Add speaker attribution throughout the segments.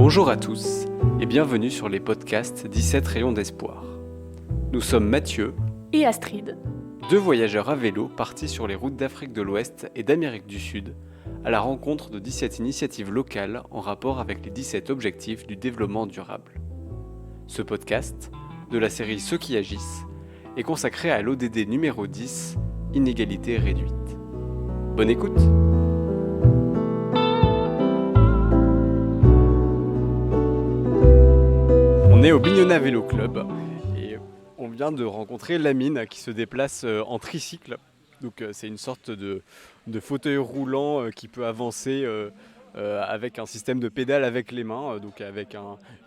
Speaker 1: Bonjour à tous et bienvenue sur les podcasts 17 rayons d'espoir. Nous sommes Mathieu
Speaker 2: et Astrid,
Speaker 1: deux voyageurs à vélo partis sur les routes d'Afrique de l'Ouest et d'Amérique du Sud à la rencontre de 17 initiatives locales en rapport avec les 17 objectifs du développement durable. Ce podcast, de la série Ceux qui agissent, est consacré à l'ODD numéro 10, Inégalité réduite. Bonne écoute! On est au Bignona Vélo Club et on vient de rencontrer Lamine qui se déplace en tricycle. Donc c'est une sorte de fauteuil roulant qui peut avancer avec un système de pédale avec les mains, donc avec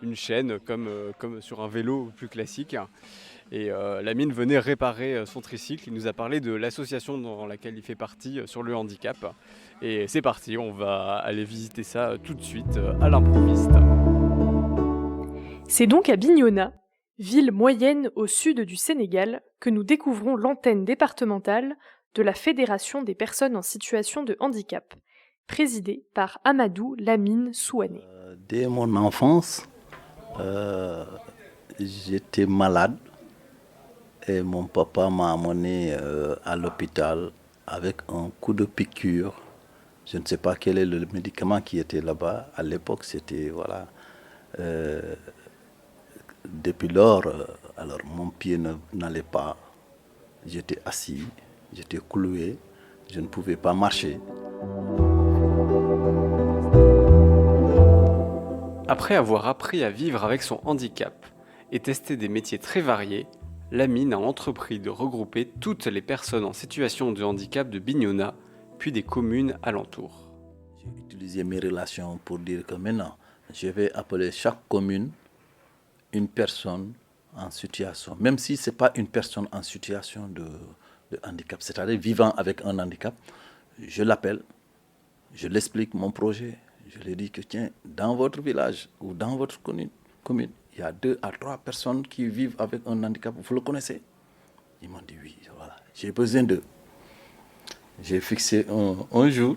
Speaker 1: une chaîne comme sur un vélo plus classique. Et Lamine venait réparer son tricycle. Il nous a parlé de l'association dans laquelle il fait partie sur le handicap. Et c'est parti, on va aller visiter ça tout de suite à l'improviste.
Speaker 2: C'est donc à Bignona, ville moyenne au sud du Sénégal, que nous découvrons l'antenne départementale de la Fédération des personnes en situation de handicap, présidée par Amadou Lamine Souané.
Speaker 3: Dès mon enfance, j'étais malade et mon papa m'a amené à l'hôpital avec un coup de piqûre. Je ne sais pas quel est le médicament qui était là-bas. À l'époque, c'était voilà. Depuis lors, alors mon pied n'allait pas. J'étais assis, j'étais cloué, je ne pouvais pas marcher.
Speaker 1: Après avoir appris à vivre avec son handicap et testé des métiers très variés, Lamine a entrepris de regrouper toutes les personnes en situation de handicap de Bignona, puis des communes alentours.
Speaker 3: J'ai utilisé mes relations pour dire que maintenant, je vais appeler chaque commune une personne en situation, même si ce n'est pas une personne en situation de handicap, c'est-à-dire vivant avec un handicap, je l'appelle, je l'explique mon projet, je lui dis que tiens, dans votre village ou dans votre commune, il y a 2 à 3 personnes qui vivent avec un handicap, vous le connaissez? Ils m'ont dit oui, voilà, j'ai besoin d'eux. J'ai fixé un jour,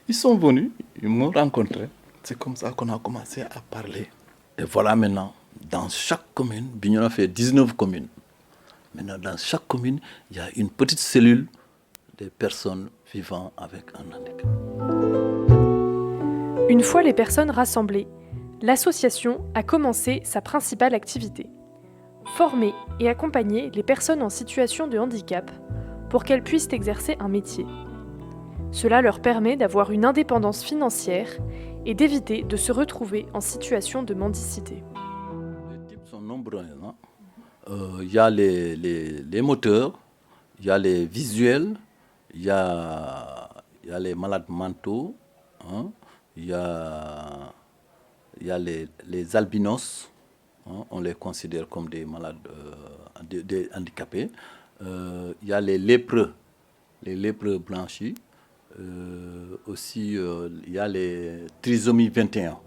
Speaker 3: ils sont venus, ils m'ont rencontré, c'est comme ça qu'on a commencé à parler. Et voilà maintenant, dans chaque commune, Bignona fait 19 communes. Maintenant, dans chaque commune, il y a une petite cellule des personnes vivant avec un handicap.
Speaker 2: Une fois les personnes rassemblées, l'association a commencé sa principale activité. Former et accompagner les personnes en situation de handicap pour qu'elles puissent exercer un métier. Cela leur permet d'avoir une indépendance financière et d'éviter de se retrouver en situation de mendicité.
Speaker 3: Les types sont nombreux. Hein? Il y a les moteurs, il y a les visuels, il y a les malades mentaux, hein? Il y a les albinos, hein? On les considère comme des malades des handicapés. Il y a les lépreux blanchis. Aussi, il y a les trisomies 21.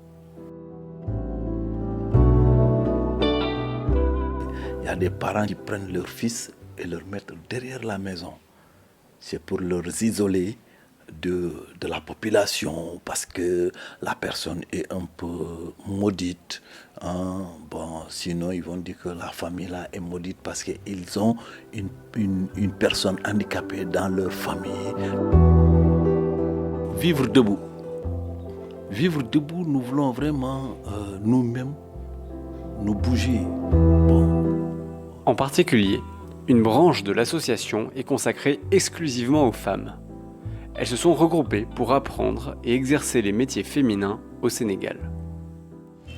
Speaker 3: Il y a des parents qui prennent leurs fils et leur mettent derrière la maison. C'est pour leur isoler de la population parce que la personne est un peu maudite. Hein? Bon, sinon, ils vont dire que la famille là est maudite parce qu'ils ont une personne handicapée dans leur famille. Vivre debout. Vivre debout, nous voulons vraiment nous-mêmes nous bouger. Bon.
Speaker 1: En particulier, une branche de l'association est consacrée exclusivement aux femmes. Elles se sont regroupées pour apprendre et exercer les métiers féminins au Sénégal.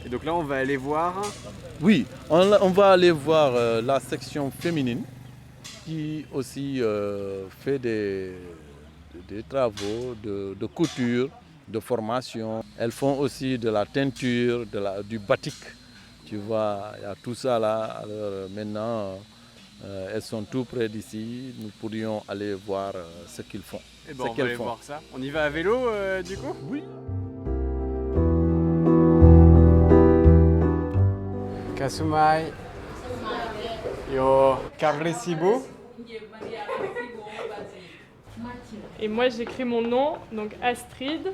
Speaker 1: Et donc là, on va aller voir...
Speaker 4: Oui, on va aller voir la section féminine qui aussi fait des travaux de couture, de formation. Elles font aussi de la teinture, du batik. Tu vois, il y a tout ça là. Alors maintenant, elles sont tout près d'ici. Nous pourrions aller voir ce qu'ils font.
Speaker 1: Eh ben, on va aller voir ça. On y va à vélo du coup ?
Speaker 4: Oui.
Speaker 1: Kasumai. Yo, Carlesibo.
Speaker 2: Et moi j'écris mon nom, donc Astrid.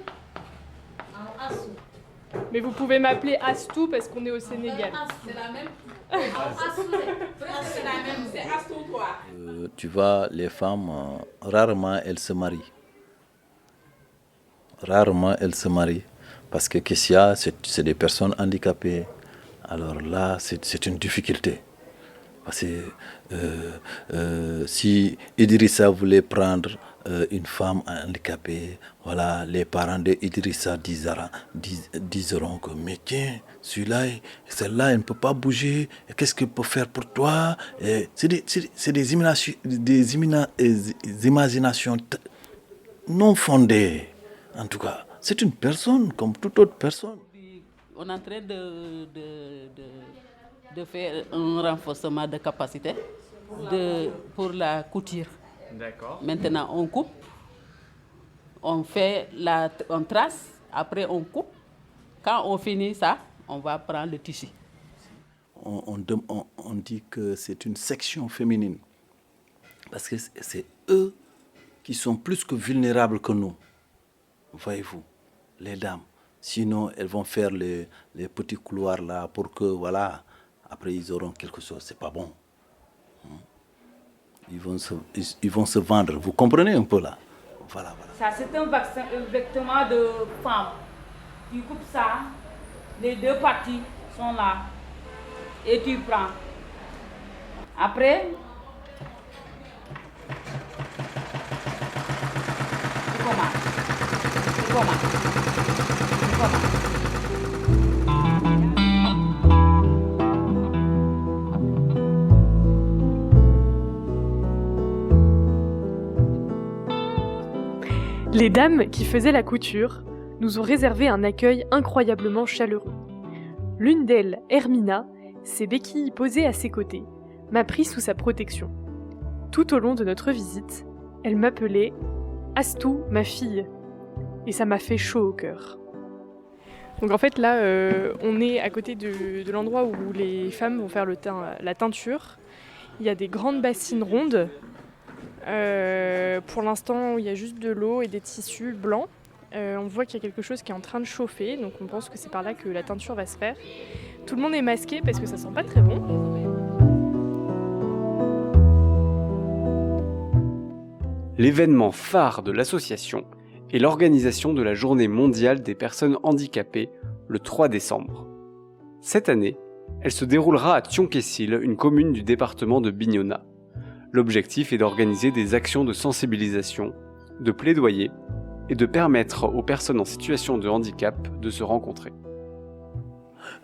Speaker 2: Mais vous pouvez m'appeler Astou parce qu'on est au Sénégal.
Speaker 5: C'est la même. C'est la même. C'est Astou, toi.
Speaker 3: Tu vois, les femmes, rarement elles se marient. Rarement elles se marient. Parce que Kessia, c'est des personnes handicapées. Alors là, c'est une difficulté. Parce que si Idrissa voulait prendre une femme handicapée, voilà, les parents d'Idrissa diseront que, mais tiens, celle-là, elle ne peut pas bouger, qu'est-ce qu'elle peut faire pour toi? C'est des imaginations non fondées, en tout cas. C'est une personne comme toute autre personne.
Speaker 5: On est en train de faire un renforcement de capacité pour la couture.
Speaker 1: D'accord.
Speaker 5: Maintenant, on coupe, on trace, après on coupe. Quand on finit ça, on va prendre le tissu.
Speaker 3: On dit que c'est une section féminine. Parce que c'est eux qui sont plus que vulnérables que nous. Voyez-vous, les dames. Sinon, elles vont faire les petits couloirs là pour que, voilà, après ils auront quelque chose. C'est pas bon. Ils vont se vendre. Vous comprenez un peu là? Voilà.
Speaker 6: Ça, c'est un vêtement de femme. Tu coupes ça, les deux parties sont là. Et tu prends. Après, tu commences.
Speaker 2: Les dames qui faisaient la couture nous ont réservé un accueil incroyablement chaleureux. L'une d'elles, Hermina, ses béquilles posées à ses côtés, m'a pris sous sa protection. Tout au long de notre visite, elle m'appelait Astou, ma fille, et ça m'a fait chaud au cœur. Donc en fait là, on est à côté de l'endroit où les femmes vont faire la teinture. Il y a des grandes bassines rondes. Pour l'instant, il y a juste de l'eau et des tissus blancs. On voit qu'il y a quelque chose qui est en train de chauffer, donc on pense que c'est par là que la teinture va se faire. Tout le monde est masqué parce que ça sent pas très bon.
Speaker 1: L'événement phare de l'association est l'organisation de la Journée mondiale des personnes handicapées le 3 décembre. Cette année, elle se déroulera à Thionkessil, une commune du département de Bignona. L'objectif est d'organiser des actions de sensibilisation, de plaidoyer et de permettre aux personnes en situation de handicap de se rencontrer.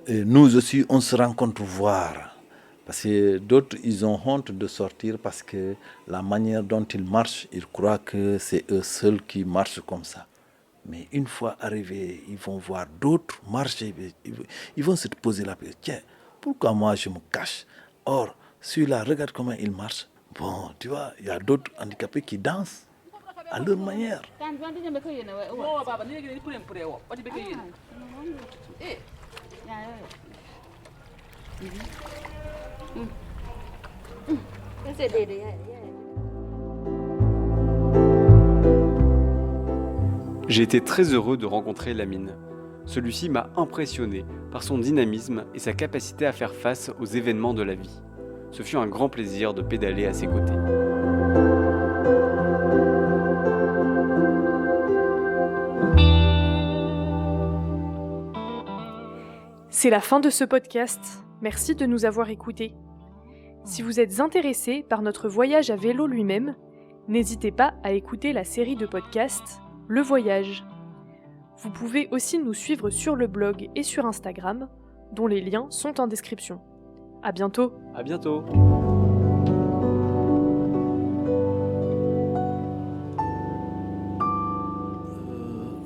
Speaker 3: Et nous aussi, on se rencontre voir. Parce que d'autres, ils ont honte de sortir parce que la manière dont ils marchent, ils croient que c'est eux seuls qui marchent comme ça. Mais une fois arrivés, ils vont voir d'autres marcher. Ils vont se poser la question, tiens, pourquoi moi je me cache? Or, celui-là, regarde comment il marche. Bon, tu vois, il y a d'autres handicapés qui dansent à leur manière.
Speaker 1: J'ai été très heureux de rencontrer Lamine. Celui-ci m'a impressionné par son dynamisme et sa capacité à faire face aux événements de la vie. Ce fut un grand plaisir de pédaler à ses côtés.
Speaker 2: C'est la fin de ce podcast. Merci de nous avoir écoutés. Si vous êtes intéressé par notre voyage à vélo lui-même, n'hésitez pas à écouter la série de podcasts Le Voyage. Vous pouvez aussi nous suivre sur le blog et sur Instagram, dont les liens sont en description. À bientôt.
Speaker 1: À bientôt.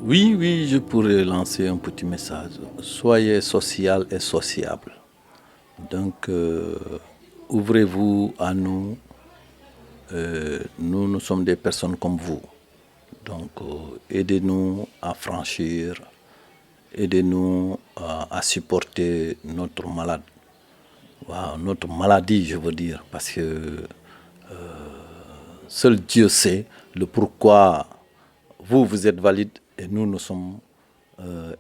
Speaker 3: Oui, je pourrais lancer un petit message. Soyez social et sociable. Donc, ouvrez-vous à nous. Nous sommes des personnes comme vous. Donc, aidez-nous à franchir, aidez-nous à supporter notre malade. Wow, notre maladie, je veux dire, parce que seul Dieu sait le pourquoi vous êtes valide et nous sommes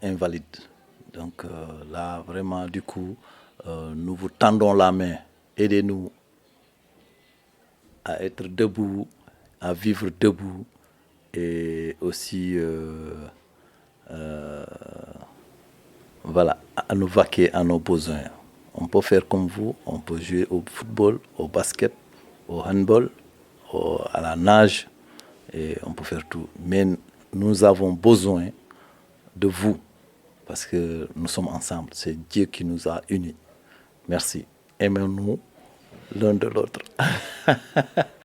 Speaker 3: invalides. Donc là, vraiment, du coup, nous vous tendons la main. Aidez-nous à être debout, à vivre debout et aussi voilà, à nous vaquer à nos besoins. On peut faire comme vous, on peut jouer au football, au basket, au handball, à la nage, et on peut faire tout. Mais nous avons besoin de vous, parce que nous sommes ensemble. C'est Dieu qui nous a unis. Merci. Aimons-nous l'un de l'autre.